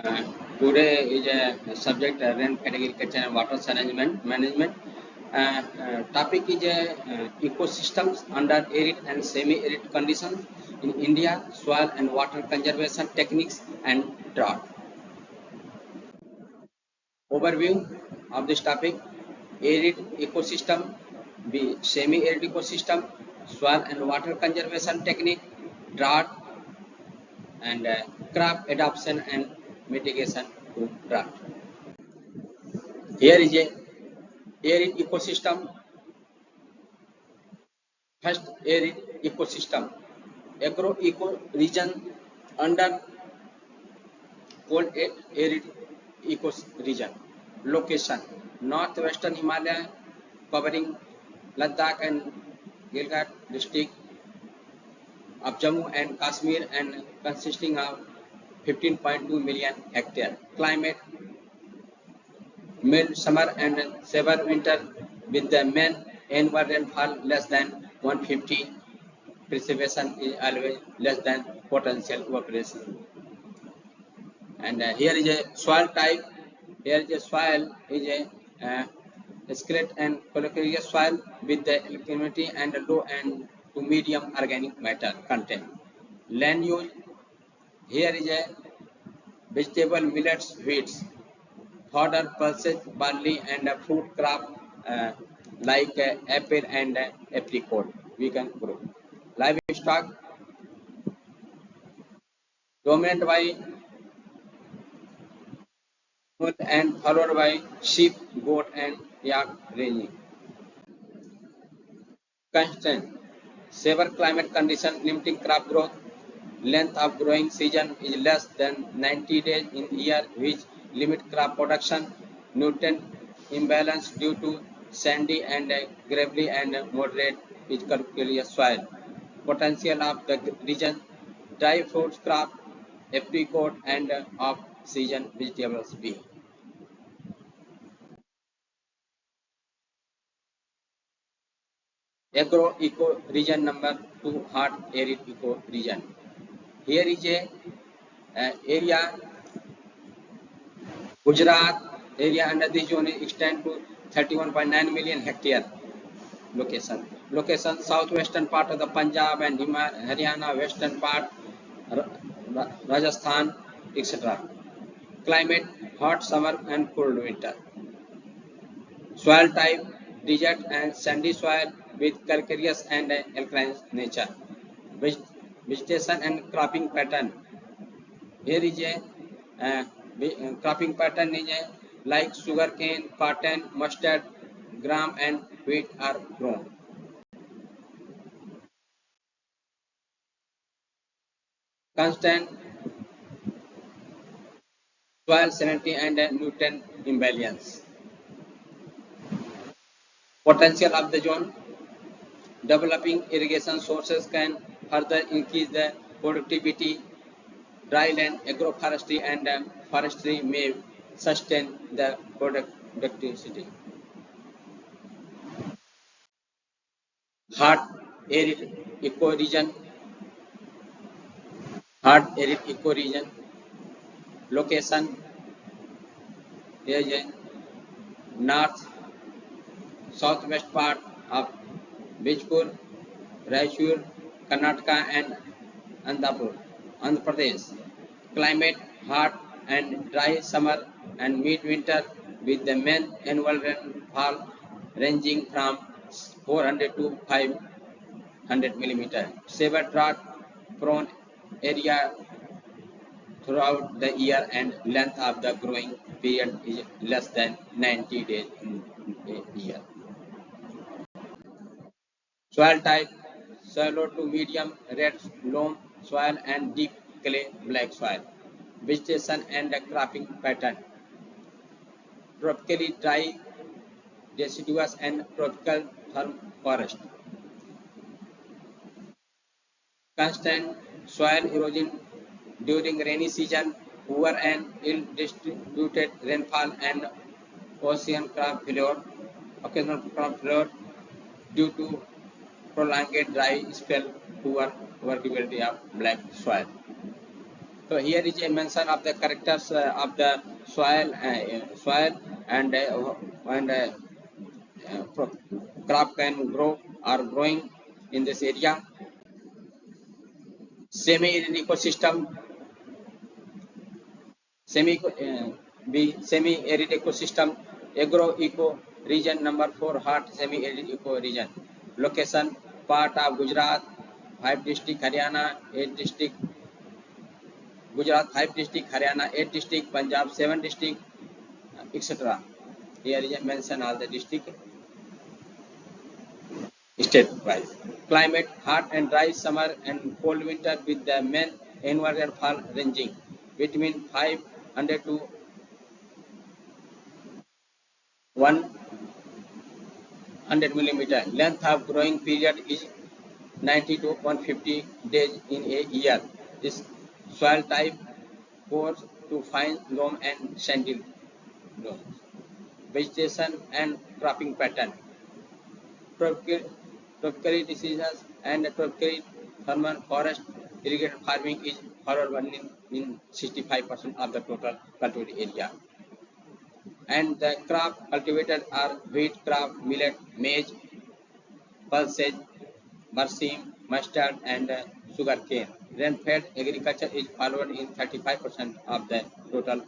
Uh, Today is a subject rainfall agriculture and water management. Topic is ecosystems under arid and semi-arid conditions in India, soil and water conservation techniques and drought. Overview of this topic: arid ecosystem, semi-arid ecosystem, soil and water conservation technique, drought, and crop adoption and mitigation to drought. Here is a arid ecosystem. First, arid ecosystem. Agro eco region under cold arid eco region. Location: northwestern Himalaya covering Ladakh and Gilgit district of Jammu and Kashmir and consisting of 15.2 million hectare. Climate: mild summer and severe winter with the main annual rainfall less than 150. Precipitation is always less than potential evaporation. And here is a soil type. Here is a soil is a skeleton and calcareous soil with the alkalinity and low and to medium organic matter content. Land use: here is a vegetable, millets, wheats, fodder, pulses, barley, and a fruit crop like apple and apricot we can grow. Livestock: dominant by mule and followed by sheep, goat, and yak raising. Constant: severe climate condition limiting crop growth. Length of growing season is less than 90 days in year, which limit crop production. Nutrient imbalance due to sandy and gravelly and moderate is calcareous soil. Potential of the region: dry fruits crop, apricot, and off-season vegetables B. Agro eco region number 2, hot arid eco region. Here is a area Gujarat area under this zone extend to 31.9 million hectare. Location: southwestern part of the Punjab and Haryana, western part Rajasthan, etc. Climate: hot summer and cold winter. Soil type: desert and sandy soil with calcareous and alkaline nature. Vegetation and cropping pattern: here is a cropping pattern is a like sugarcane, cotton, mustard, gram, and wheat are grown. Constant soil salinity and nutrient imbalance. Potential of the zone: developing irrigation sources can further increase the productivity. Dry land, agroforestry, and forestry may sustain the productivity. Hard arid ecoregion. Hard arid ecoregion. Location: here is a north southwest part of Bijpur, Raipur, Karnataka, and Andhra Pradesh. Climate: hot and dry summer and mid-winter with the main annual rainfall ranging from 400 to 500 millimeter. Severe drought prone area throughout the year and length of the growing period is less than 90 days in a year. Soil type: shallow to medium red loam soil and deep clay black soil. Vegetation and cropping pattern: tropically dry deciduous and tropical firm forest. Constant soil erosion during rainy season, poor and ill-distributed rainfall, and occasional crop failure due to prolonged dry spell, poor workability of black soil. So here is a mention of the characters of the soil and crop can grow or growing in this area. Semi-arid ecosystem, semi-arid ecosystem, agro-eco region number 4, hot semi-arid eco region. Location, part of Gujarat, 5 district, Haryana, 8 district, Gujarat 5 district, Haryana 8 district, Punjab 7 district, etc. Here is a mention all the district state wise. Climate, hot and dry summer and cold winter with the main annual rainfall ranging between 500 to 100 millimeter. Length of growing period is 90 to 150 days in a year. This soil type coarse to fine loam and sandy loam. Vegetation and cropping pattern. Tropically diseases and tropically thermal forest irrigated farming is forward in 65% of the total cultivated area. And the crop cultivated are wheat crop, millet, maize, pulses, barsim, mustard, and sugarcane. Rain-fed agriculture is followed in 35% of the total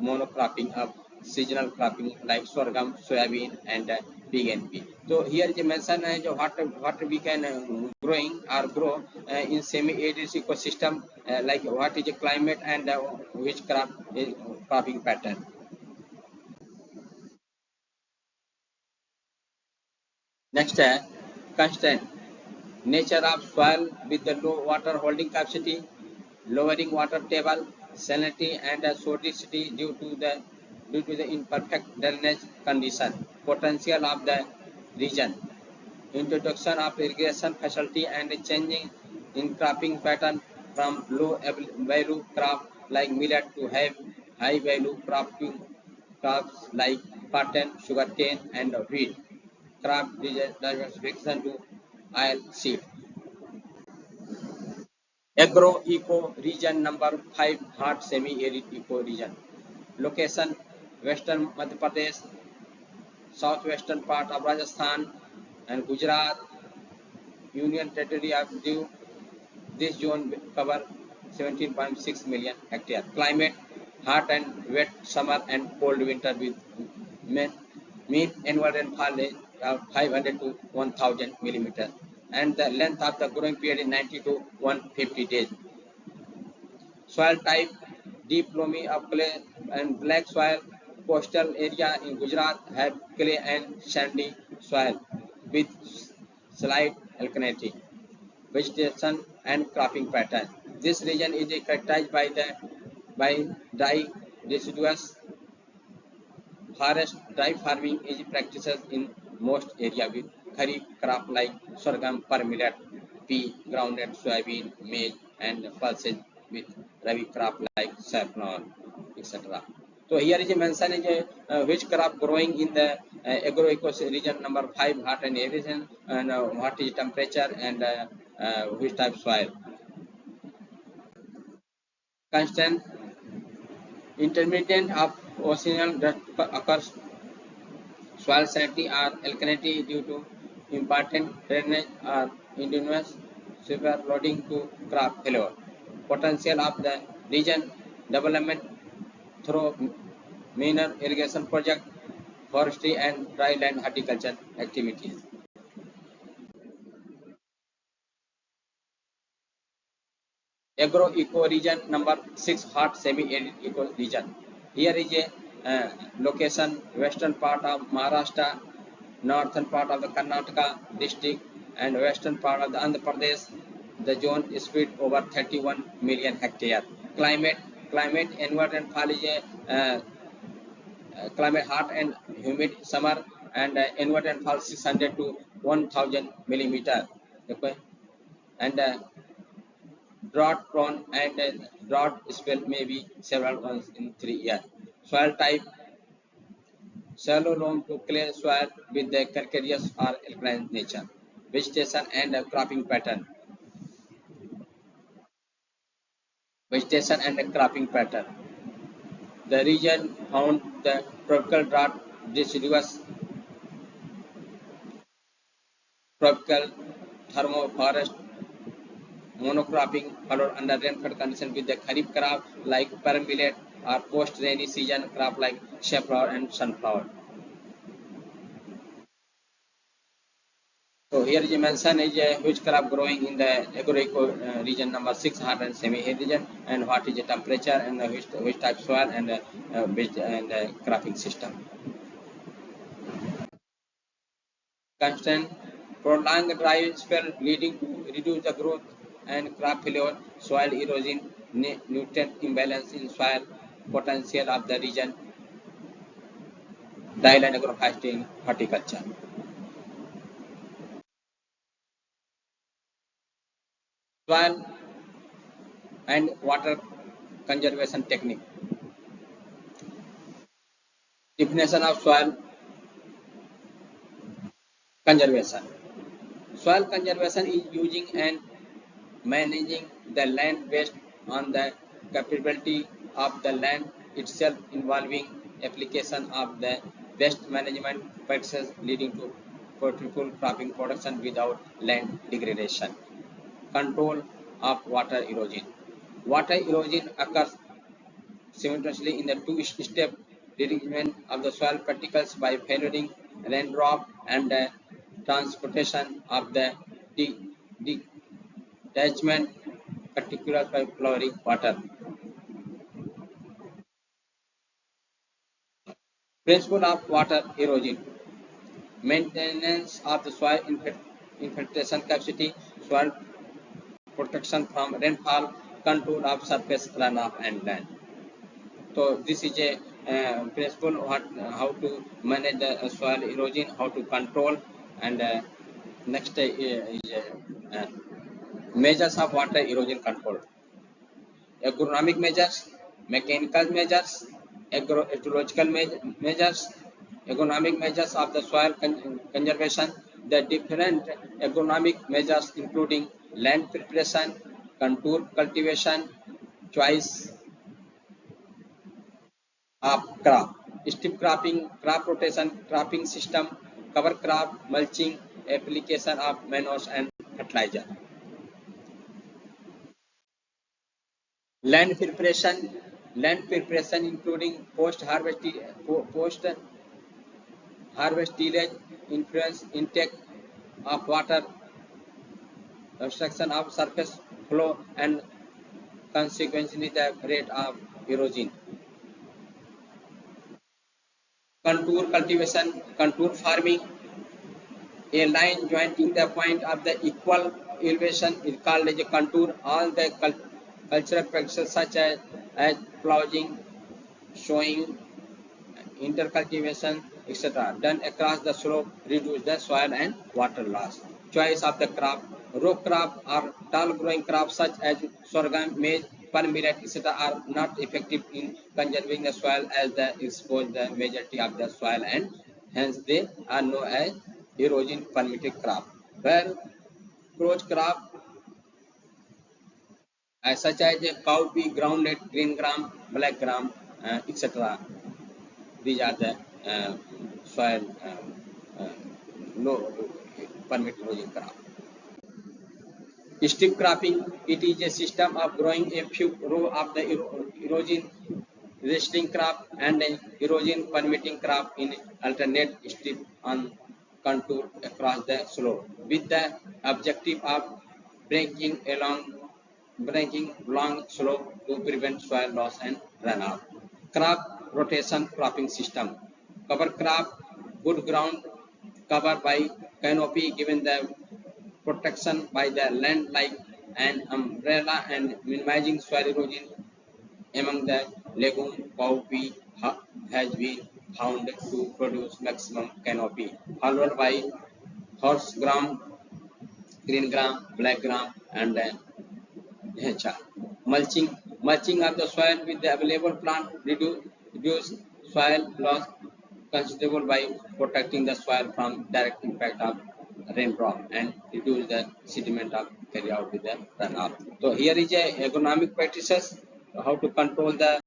monocropping of seasonal cropping like sorghum, soybean, and pig and pea. So here is mention what we can growing or grow in semi-arid ecosystem, like what is the climate and which crop cropping pattern. Next, constraint. Nature of soil with the low water holding capacity, lowering water table, salinity and sodicity due to the imperfect drainage condition, potential of the region, introduction of irrigation facility and changing in cropping pattern from low value crop like millet to high value crops like cotton, sugarcane and wheat. Crop diversification to oil seed. Agro-eco region number 5, hot semi-arid eco region. Location, western Madhya Pradesh, southwestern part of Rajasthan and Gujarat, Union Territory of Diu. This zone cover 17.6 million hectare. Climate, hot and wet summer and cold winter with mean annual rainfall of 500 to 1000 millimeter. And the length of the growing period is 90 to 150 days. Soil type, deep loamy of clay and black soil. Coastal area in Gujarat have clay and sandy soil with slight alkalinity. Vegetation and cropping pattern. This region is characterized by dry deciduous forest. Dry farming is practiced in most area with kharif crop like sorghum, millet, pea, groundnut, soybean, maize, and pulses with rabi crop like saffron, etc. So here is a mention is which crop growing in the agro-eco region number 5, hot and arid region, and what is temperature and which type soil. Constant intermittent of oceanal that occurs soil salinity or alkalinity due to important drainage or indigenous severe loading to crop failure. Potential of the region development through minor irrigation project, forestry and dryland horticulture activities. Agro-eco region number 6, hot semi-arid eco region. Here is a location, western part of Maharashtra, northern part of the Karnataka district and western part of the Andhra Pradesh. The zone is spread over 31 million hectare. Climate annual rainfall is climate hot and humid summer and annual rainfall 600 to 1000 millimeter. Okay, and drought prone and drought spell may be several months in 3 years. Soil type, shallow loam to clay soil with the calcareous or alkaline nature. Vegetation and cropping pattern. vegetation and the cropping pattern. The region found the tropical drought deciduous, tropical thermoforest, monocropping followed under rainfall conditions with the kharif crop like permillet or post-rainy season crop like safflower and sunflower. So here is mentioned is which crop growing in the agro-eco region number 6 hot and semi-arid region, and what is the temperature and which type soil and cropping system. Constant prolonged dry spell leading to reduce the growth and crop failure, soil erosion, nutrient imbalance in soil potential of the region, dryland agroforestry in horticulture. Soil and water conservation technique. Definition of soil conservation. Soil conservation is using and managing the land based on the capability of the land itself, involving application of the best management practices leading to fruitful cropping production without land degradation. Control of water erosion. Water erosion occurs simultaneously in the two-step derangement of the soil particles by failing raindrop and the transportation of the detachment particles by flowing water. Principle of water erosion. Maintenance of the soil infiltration capacity, soil protection from rainfall, control of surface runoff and land. So this is a principle how to manage the soil erosion, how to control, and next is measures of water erosion control. Agronomic measures, mechanical measures, agroecological measures, economic measures of the soil conservation. The different agronomic measures including land preparation, contour cultivation, choice of crop, strip cropping, crop rotation, cropping system, cover crop, mulching, application of manures and fertilizer. Land preparation including post-harvest tillage, influence intake of water, obstruction of surface flow, and consequently the rate of erosion. Contour cultivation, contour farming, a line joining the point of the equal elevation is called as a contour. All the cultural practices such as ploughing, sowing, intercultivation, etc. done across the slope reduce the soil and water loss. Choice of the crop. Row crop or tall growing crops such as sorghum, maize, permillet, etc. are not effective in conserving the soil as they expose the majority of the soil and hence they are known as erosion permitted crop. Where crotch crop such as cowpea, groundnut, green gram, black gram, etc. These are the soil low permit erosion crop. Strip cropping, it is a system of growing a few row of the erosion resisting crop and an erosion permitting crop in alternate strip on contour across the slope with the objective of breaking long slope to prevent soil loss and runoff. Crop rotation cropping system. Cover crop, good ground cover by canopy given the protection by the land like an umbrella and minimizing soil erosion among the legume cowpea has been found to produce maximum canopy, followed by horse gram, green gram, black gram, and hencha. Mulching of the soil with the available plant reduce soil loss considerable by protecting the soil from direct impact of raindrop and reduce the sediment of carry out with the runoff. So here is a agronomic practices how to control the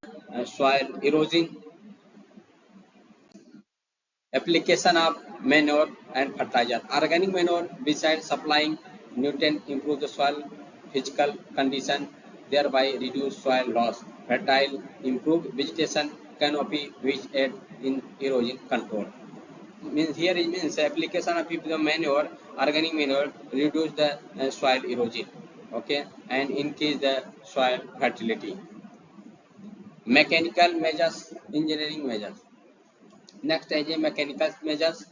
soil erosion. Application of manure and fertilizer. Organic manure, besides supplying nutrient, improve the soil physical condition, thereby reduce soil loss. Fertile, improve vegetation canopy, which aid in erosion control. Means here it means application of the manure, organic manure, reduce the soil erosion, okay, and increase the soil fertility. Mechanical measures, engineering measures. Next is a mechanical measures,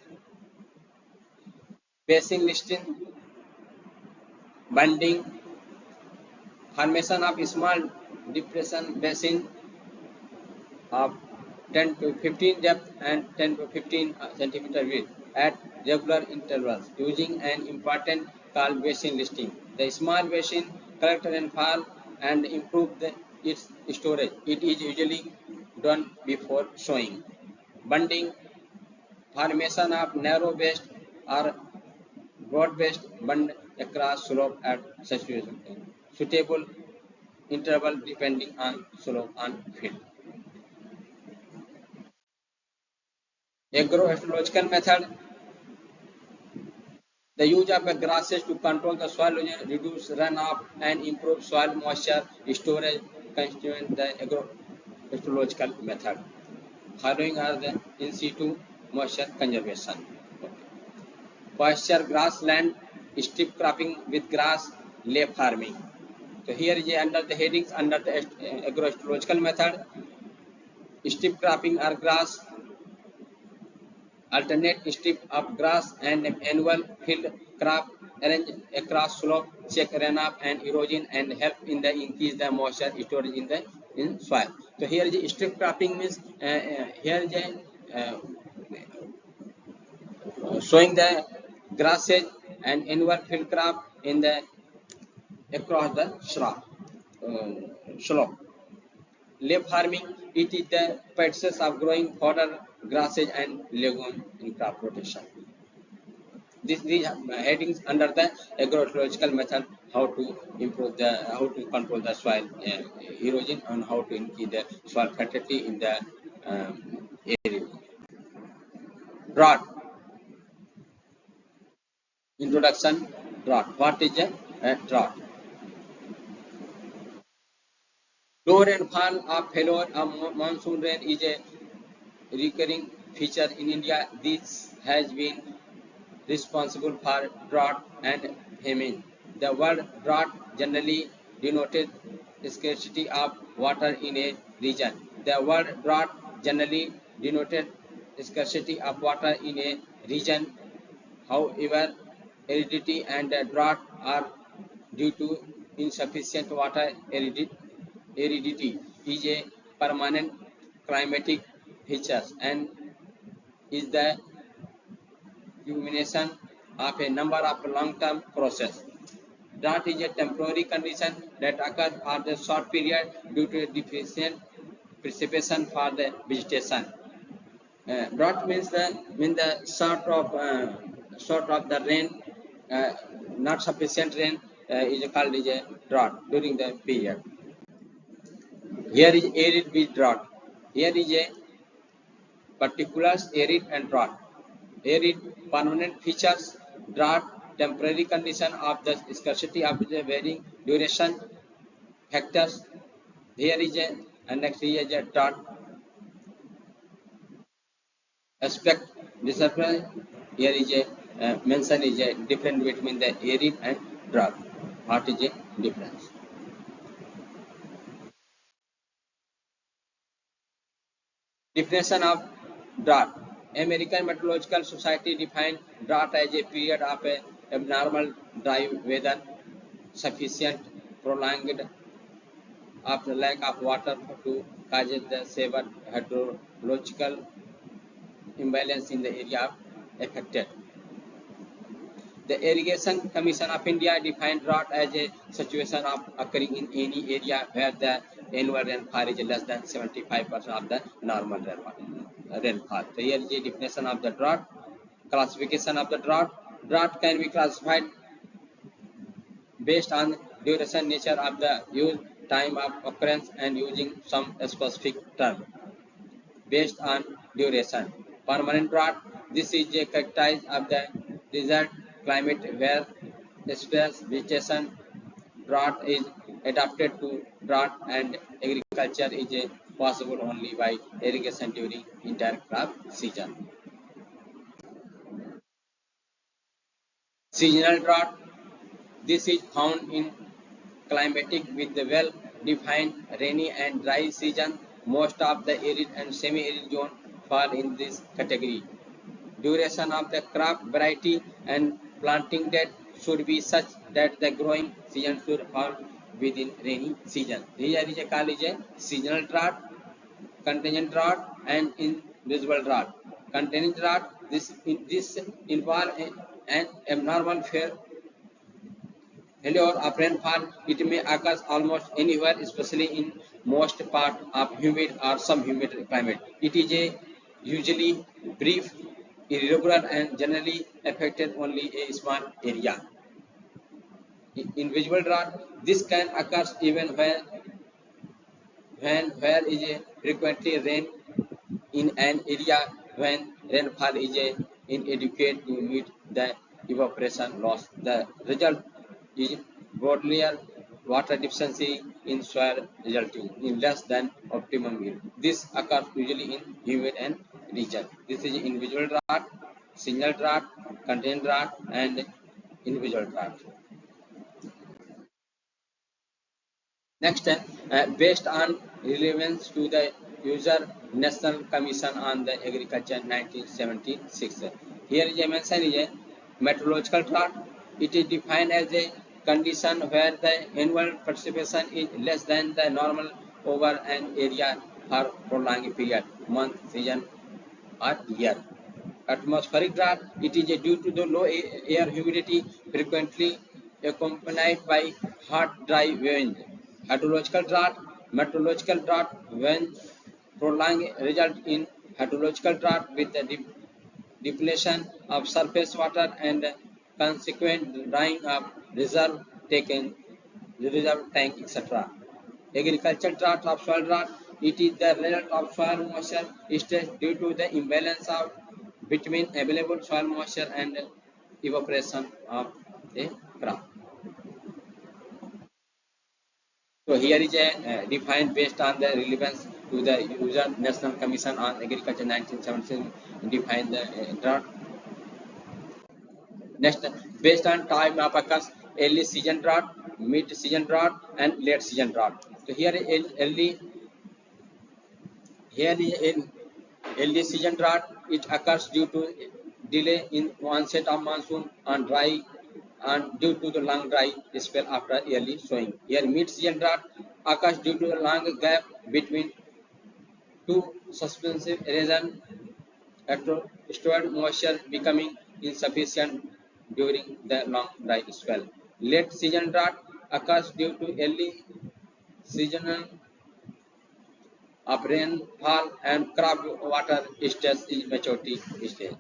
basin listing, bunding, formation of small depression basin of 10 to 15 depth and 10 to 15 centimeter width at regular intervals using an important called basin listing. The small basin collect rainfall and improve its storage. It is usually done before sowing. Bunding, formation of narrow-based or broad-based bund across slope at suitable interval depending on slope and field. Agroecological method, the use of grasses to control the soil erosion, reduce runoff, and improve soil moisture storage constitute the agroecological method. Following are the in situ moisture conservation. Pasture grassland, strip cropping with grass, lay farming. So here is under the headings under the agroecological method, strip cropping or grass, alternate strip of grass and annual field crop arrange across slope, check runoff and erosion and help in the increase the moisture storage in soil. So here is strip cropping means here is showing the grasses and annual field crop in the across the slope. Lay farming, it is the practice of growing fodder, grasses and legumes in crop rotation. These headings under the agroecological method, how to improve how to control the soil erosion and how to increase the soil fertility in the area. Drought. Introduction. Drought. What is a drought? Low rainfall of failure of monsoon rain is a recurring feature in India. This has been responsible for drought and famine. The word drought generally denoted scarcity of water in a region. The word drought generally denoted scarcity of water in a region. However, aridity and drought are due to insufficient water. Aridity is a permanent climatic feature and is the culmination of a number of long-term processes. Drought is a temporary condition that occurs for the short period due to deficient precipitation for the vegetation. Drought means the short of the rain, not sufficient rain is called as a drought during the period. Here is arid with drought. Here is a particulars arid and drought. Arid permanent features, drought temporary condition of the scarcity of the varying duration factors. Here is a and next is a drought aspect discipline. Here is a mention is a difference between the arid and drought. What is a difference? Definition of drought. American Meteorological Society defined drought as a period of abnormal dry weather, sufficient prolonged of the lack of water to cause the severe hydrological imbalance in the area affected. The Irrigation Commission of India defined drought as a situation of occurring in any area where the annual rainfall is less than 75% of the normal rainfall. So here is the definition of the drought. Classification of the drought. Drought can be classified based on duration, nature of the use, time of occurrence, and using some specific term. Based on duration. Permanent drought. This is a characteristic of the desert climate where sparse vegetation drought is adapted to drought and agriculture is possible only by irrigation during entire crop season. Seasonal drought. This is found in climatic with the well-defined rainy and dry season. Most of the arid and semi-arid zone fall in this category. Duration of the crop variety and planting date should be such that the growing season should fall within rainy season. Here is a call is a seasonal drought, contingent drought, and invisible drought. Contingent drought, this involve an abnormal failure of rainfall. It may occur almost anywhere, especially in most part of humid or sub-humid climate. It is a usually brief, irregular, and generally affected only a small area. In visual drought, this can occur even when there is a frequently rain in an area when rainfall is inadequate to meet the evaporation loss. The result is broadlier water deficiency in soil resulting in less than optimum yield. This occurs usually in humid and region. This is individual drought, single drought, contained drought, and individual drought. Next, based on relevance to the user, National Commission on the Agriculture 1976. Here is a mention is a meteorological drought. It is defined as a condition where the annual precipitation is less than the normal over an area for prolonged period, month, season, or year. Atmospheric drought, it is due to the low air humidity frequently accompanied by hot, dry winds. Hydrological drought, meteorological drought, when prolonged result in hydrological drought with the depletion of surface water and consequent drying of reserve taken, reserve tank, etc. Agricultural drought of soil drought, it is the result of soil moisture stress due to the imbalance of between available soil moisture and evaporation of a crop. So here is a defined based on the relevance to the user. National Commission on Agriculture 1977 defined the drought. Next, based on time of occurs, early season drought, mid season drought, and late season drought. So here is early season drought. It occurs due to delay in onset of monsoon and dry and due to the long dry spell after early sowing. Here mid-season drought occurs due to the long gap between two suspensive regions, stored moisture becoming insufficient during the long dry spell. Late season drought occurs due to early seasonal of rainfall and crop water stage in maturity stage.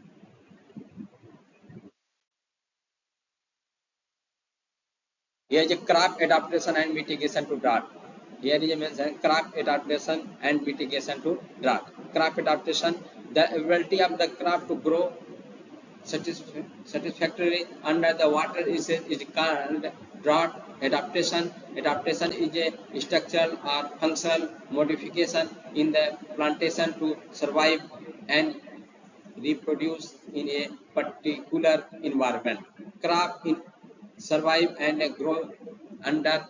Here is a crop adaptation and mitigation to drought. Here is a mention crop adaptation and mitigation to drought. Crop adaptation, the ability of the crop to grow satisfactorily under the water is called drought adaptation. Adaptation is a structural or functional modification in the plantation to survive and reproduce in a particular environment. Crop survive and grow under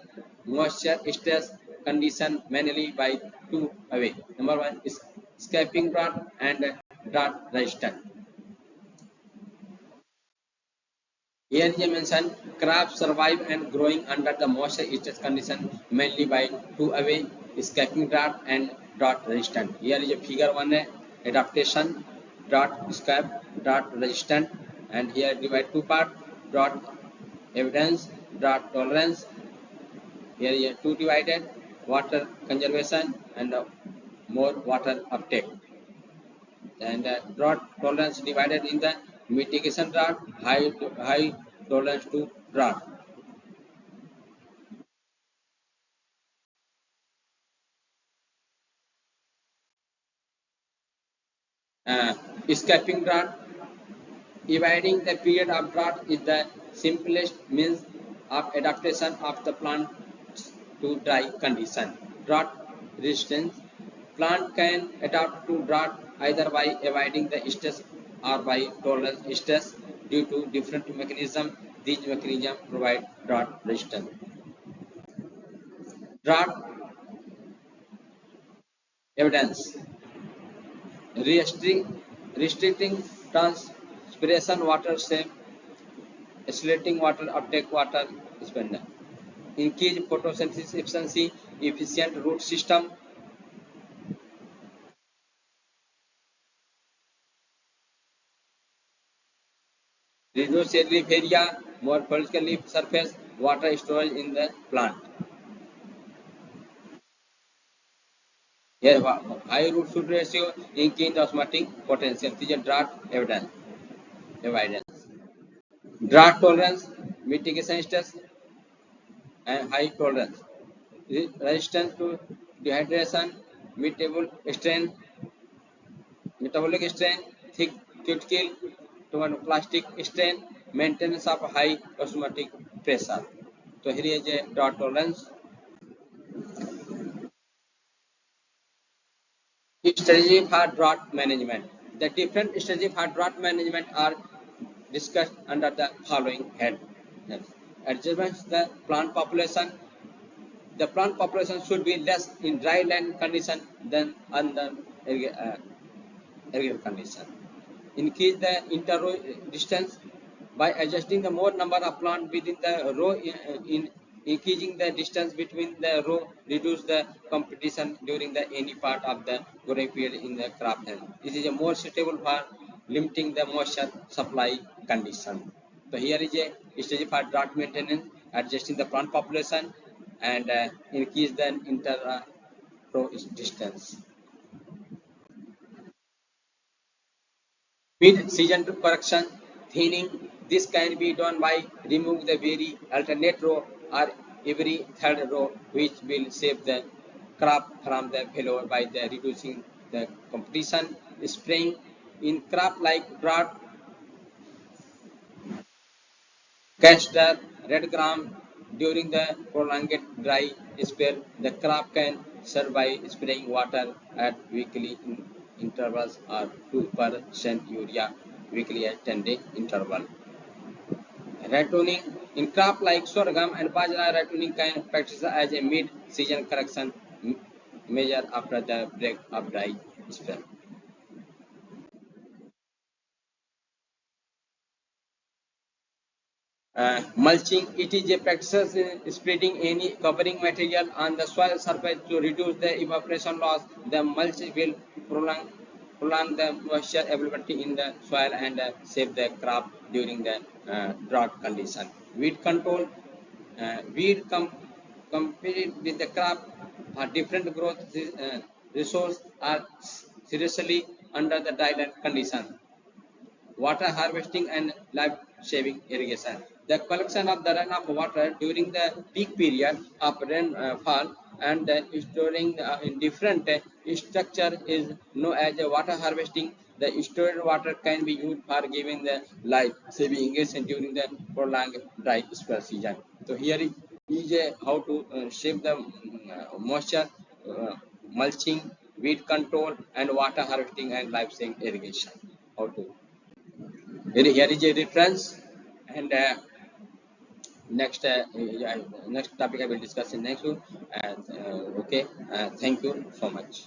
moisture stress condition mainly by two away. Number one is escaping drought and drought resistant. Here is a mention crops survive and growing under the moisture stress condition mainly by two away, escaping drought and drought resistant. Here is a figure one adaptation, drought escape, drought resistant, and here divide two part drought evidence, drought tolerance. Here is two divided water conservation and more water uptake. And drought tolerance divided in the mitigation drought, high tolerance to drought. Escaping drought. Evading the period of drought is the simplest means of adaptation of the plant to dry condition. Drought resistance. Plant can adapt to drought either by avoiding the stress or by tolerance stress due to different mechanisms. These mechanisms provide drought resistance. Drought evidence. Restricting transpiration water shape, accelerating water uptake water spender. Increase photosynthesis efficiency, efficient root system, reduce leaf area, more vertical leaf surface, water storage in the plant. Here, high root shoot ratio, increase osmotic potential. This is a drought evidence. Drought tolerance, mitigation stress, and high tolerance. Resistance to dehydration, metabolic strain, thick cuticle, to plastic strain, maintenance of high osmotic pressure. So here is a drought tolerance. Strategy for drought management. The different strategies for drought management are discussed under the following head. Adjustments the plant population. The plant population should be less in dry land condition than under arid condition. Increase the interrow distance by adjusting the more number of plants within the row in increasing the distance between the row, reduce the competition during the any part of the growing period in the crop land. This is a more suitable for limiting the moisture supply condition. So here is a strategy for drought maintenance, adjusting the plant population and increase the inter row distance. Mid-season correction, thinning. This can be done by removing the very alternate row or every third row, which will save the crop from the failure by the reducing the competition. Spraying in crop like drought, castor, red gram during the prolonged dry spell, the crop can serve by spraying water at weekly intervals or 2% urea weekly at 10-day interval. Rattoning in crop like sorghum and bajra, rattoning can practice as a mid-season correction measure after the break of dry spell. Mulching, it is a practice in spreading any covering material on the soil surface to reduce the evaporation loss. The mulch will prolong the moisture availability in the soil and save the crop during the drought condition. Weed control, weed compete with the crop for different growth resource are seriously under the dry condition. Water harvesting and life-saving irrigation. The collection of the runoff water during the peak period of rainfall and storing in different structure is known as water harvesting. The stored water can be used for giving the life-saving irrigation during the prolonged dry spell season. So here is how to save the moisture, mulching, weed control, and water harvesting and life-saving irrigation. How to here is a reference and next next topic I will discuss in next one. And okay, thank you so much.